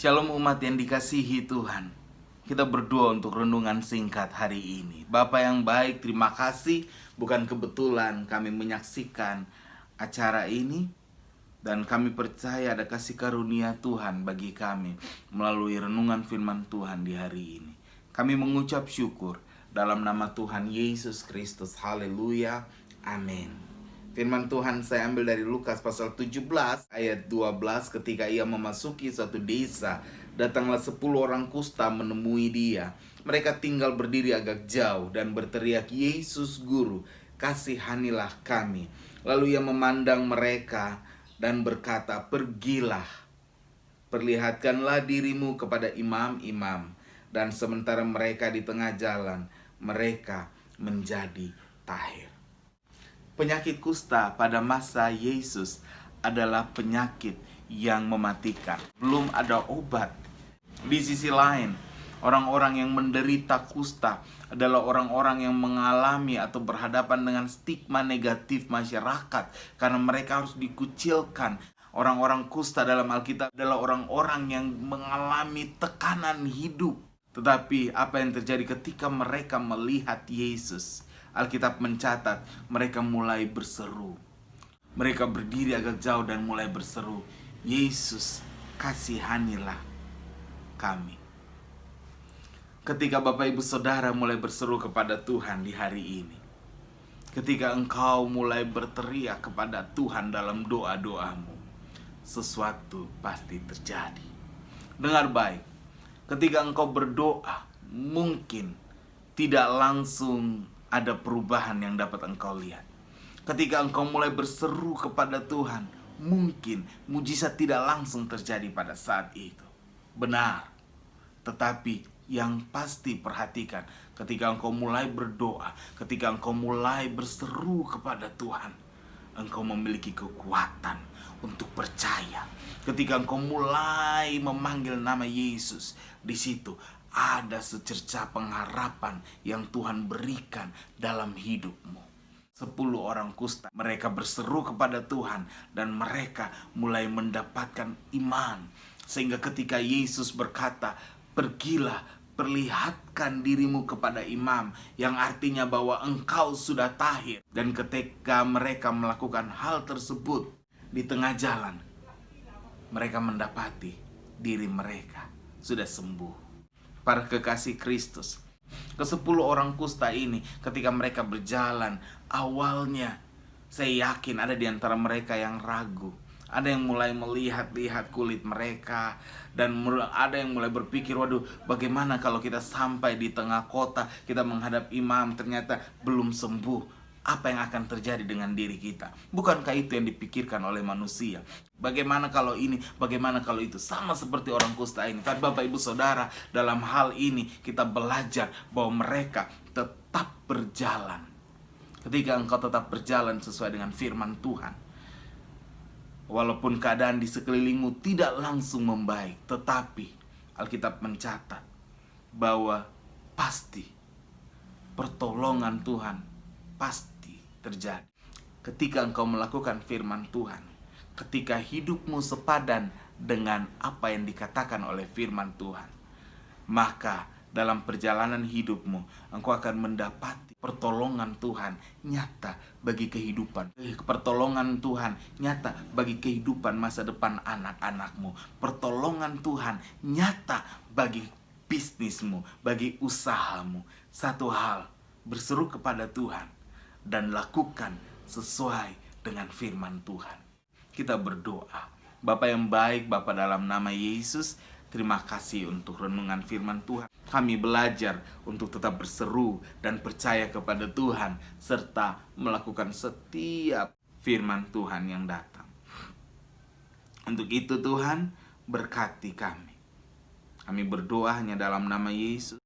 Shalom umat yang dikasihi Tuhan. Kita berdoa untuk renungan singkat hari ini. Bapa yang baik, terima kasih. Bukan kebetulan kami menyaksikan acara ini. Dan kami percaya ada kasih karunia Tuhan bagi kami melalui renungan firman Tuhan di hari ini. Kami mengucap syukur dalam nama Tuhan Yesus Kristus. Haleluya. Amin. Firman Tuhan saya ambil dari Lukas pasal 17 ayat 12. Ketika ia memasuki suatu desa, datanglah 10 orang kusta menemui dia. Mereka tinggal berdiri agak jauh dan berteriak, "Yesus Guru, kasihanilah kami." Lalu ia memandang mereka dan berkata, "Pergilah, perlihatkanlah dirimu kepada imam-imam." Dan sementara mereka di tengah jalan, mereka menjadi tahir. Penyakit kusta pada masa Yesus adalah penyakit yang mematikan. Belum ada obat. Di sisi lain, orang-orang yang menderita kusta adalah orang-orang yang mengalami atau berhadapan dengan stigma negatif masyarakat karena mereka harus dikucilkan. Orang-orang kusta dalam Alkitab adalah orang-orang yang mengalami tekanan hidup. Tetapi apa yang terjadi ketika mereka melihat Yesus? Alkitab mencatat mereka mulai berseru. Mereka berdiri agak jauh dan mulai berseru, "Yesus, kasihanilah kami." Ketika Bapak Ibu Saudara mulai berseru kepada Tuhan di hari ini, ketika engkau mulai berteriak kepada Tuhan dalam doa-doamu, sesuatu pasti terjadi. Dengar baik, ketika engkau berdoa, mungkin tidak langsung ada perubahan yang dapat engkau lihat. Ketika engkau mulai berseru kepada Tuhan, mungkin mujizat tidak langsung terjadi pada saat itu. Benar. Tetapi yang pasti perhatikan, ketika engkau mulai berdoa, ketika engkau mulai berseru kepada Tuhan, engkau memiliki kekuatan untuk percaya. Ketika engkau mulai memanggil nama Yesus, di situ ada secerca pengharapan yang Tuhan berikan dalam hidupmu. 10 orang kusta, mereka berseru kepada Tuhan dan mereka mulai mendapatkan iman. Sehingga ketika Yesus berkata, "Pergilah, perlihatkan dirimu kepada imam," yang artinya bahwa engkau sudah tahir. Dan ketika mereka melakukan hal tersebut di tengah jalan, mereka mendapati diri mereka sudah sembuh. Para kekasih Kristus, ke-10 orang kusta ini ketika mereka berjalan, awalnya saya yakin ada di antara mereka yang ragu. Ada yang mulai melihat-lihat kulit mereka, dan ada yang mulai berpikir, "Waduh, bagaimana kalau kita sampai di tengah kota, kita menghadap imam, ternyata belum sembuh. Apa yang akan terjadi dengan diri kita?" Bukankah itu yang dipikirkan oleh manusia? Bagaimana kalau ini, bagaimana kalau itu? Sama seperti orang kusta ini. Tapi Bapak Ibu Saudara, dalam hal ini kita belajar bahwa mereka tetap berjalan. Ketika engkau tetap berjalan sesuai dengan firman Tuhan, walaupun keadaan di sekelilingmu tidak langsung membaik, tetapi Alkitab mencatat bahwa pasti pertolongan Tuhan pasti terjadi. Ketika engkau melakukan firman Tuhan, ketika hidupmu sepadan dengan apa yang dikatakan oleh firman Tuhan, maka dalam perjalanan hidupmu engkau akan mendapati pertolongan Tuhan nyata bagi kehidupan. Pertolongan Tuhan nyata bagi kehidupan masa depan anak-anakmu. Pertolongan Tuhan nyata bagi bisnismu, bagi usahamu. Satu hal, berseru kepada Tuhan dan lakukan sesuai dengan firman Tuhan. Kita berdoa. Bapa yang baik, Bapa dalam nama Yesus, terima kasih untuk renungan firman Tuhan. Kami belajar untuk tetap berseru dan percaya kepada Tuhan, serta melakukan setiap firman Tuhan yang datang. Untuk itu Tuhan, berkati kami. Kami berdoa hanya dalam nama Yesus.